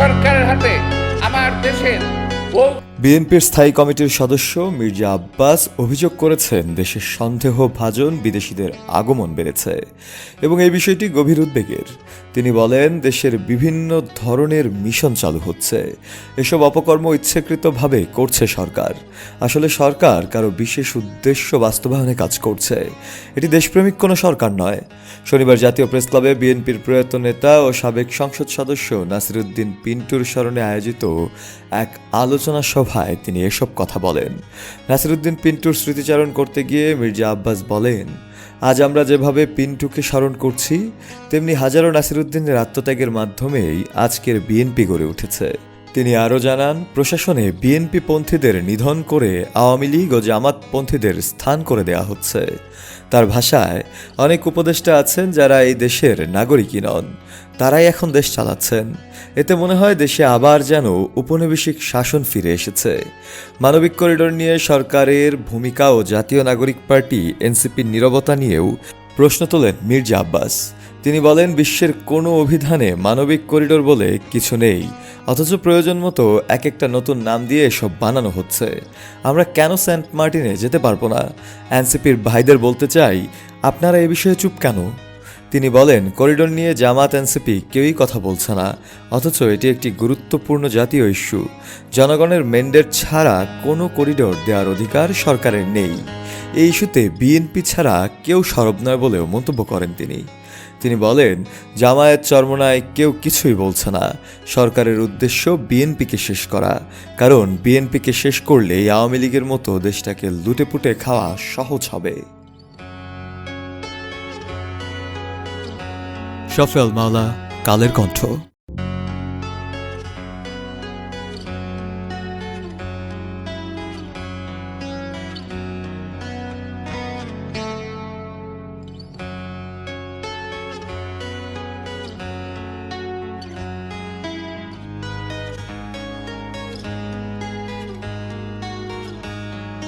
সরকারের হাতে আমার দেশের বিএনপির স্থায়ী কমিটির সদস্য মির্জা আব্বাস অভিযোগ করেছেন দেশের সন্দেহভাজন বিদেশিদের আগমন বেড়েছে এবং এই বিষয়টি গভীর উদ্বেগের। তিনি বলেন, দেশের বিভিন্ন ধরনের মিশন চালু হচ্ছে। এসব অপকর্ম ইচ্ছাকৃতভাবে করছে সরকার। আসলে সরকার কারো বিশেষ উদ্দেশ্য বাস্তবায়নে কাজ করছে। এটি দেশপ্রেমিক কোনো সরকার নয়। শনিবার জাতীয় প্রেস ক্লাবে বিএনপির প্রয়াত নেতা ও সাবেক সংসদ সদস্য নাসিরুদ্দিন পিন্টুর স্মরণে আয়োজিত এক আলোচনা সভায় তিনি এসব কথা বলেন। নাসিরুদ্দিন পিন্টুর স্মৃতিচারণ করতে গিয়ে মির্জা আব্বাস বলেন, আজ আমরা যেভাবে পিন্টুকে স্মরণ করছি, তেমনি হাজারো নাসিরুদ্দিনের আত্মত্যাগের মাধ্যমেই আজকের বিএনপি গড়ে উঠেছে। তিনি আরও জানান, প্রশাসনে বিএনপি পন্থীদের নিধন করে আওয়ামী লীগ ও জামাত পন্থীদের স্থান করে দেয়া হচ্ছে। তার ভাষায়, অনেক উপদেষ্টা আছেন যারা এই দেশের নাগরিকই নন, তারাই এখন দেশ চালাচ্ছেন। এতে মনে হয় দেশে আবার যেন উপনিবেশিক শাসন ফিরে এসেছে। মানবিক করিডোর নিয়ে সরকারের ভূমিকা ও জাতীয় নাগরিক পার্টি এনসিপির নীরবতা নিয়েও প্রশ্ন তোলেন মির্জা আব্বাস। তিনি বলেন, বিশ্বের কোনো অভিধানে মানবিক করিডোর বলে কিছু নেই, অথচ প্রয়োজন মতো এক একটা নতুন নাম দিয়ে এসব বানানো হচ্ছে। আমরা কেন সেন্ট মার্টিনে যেতে পারবো না? এনসিপির ভাইদের বলতে চাই, আপনারা এ বিষয়ে চুপ কেন? তিনি বলেন, করিডোর নিয়ে জামাত এনসিপি কেউই কথা বলছে না, অথচ এটি একটি গুরুত্বপূর্ণ জাতীয় ইস্যু। জনগণের ম্যান্ডেট ছাড়া কোনো করিডোর দেওয়ার অধিকার সরকারের নেই। এই ইস্যুতে বিএনপি ছাড়া কেউ সরব নয় বলেও মন্তব্য করেন তিনি বলেন, জামায়াত চরমোনায় কেউ কিছুই বলছে না। সরকারের উদ্দেশ্য বিএনপিকে শেষ করা, কারণ বিএনপিকে শেষ করলে আওয়ামী লীগের মতো দেশটাকে লুটেপুটে খাওয়া সহজ হবে। শফিউল মাওলা, কালের কণ্ঠ।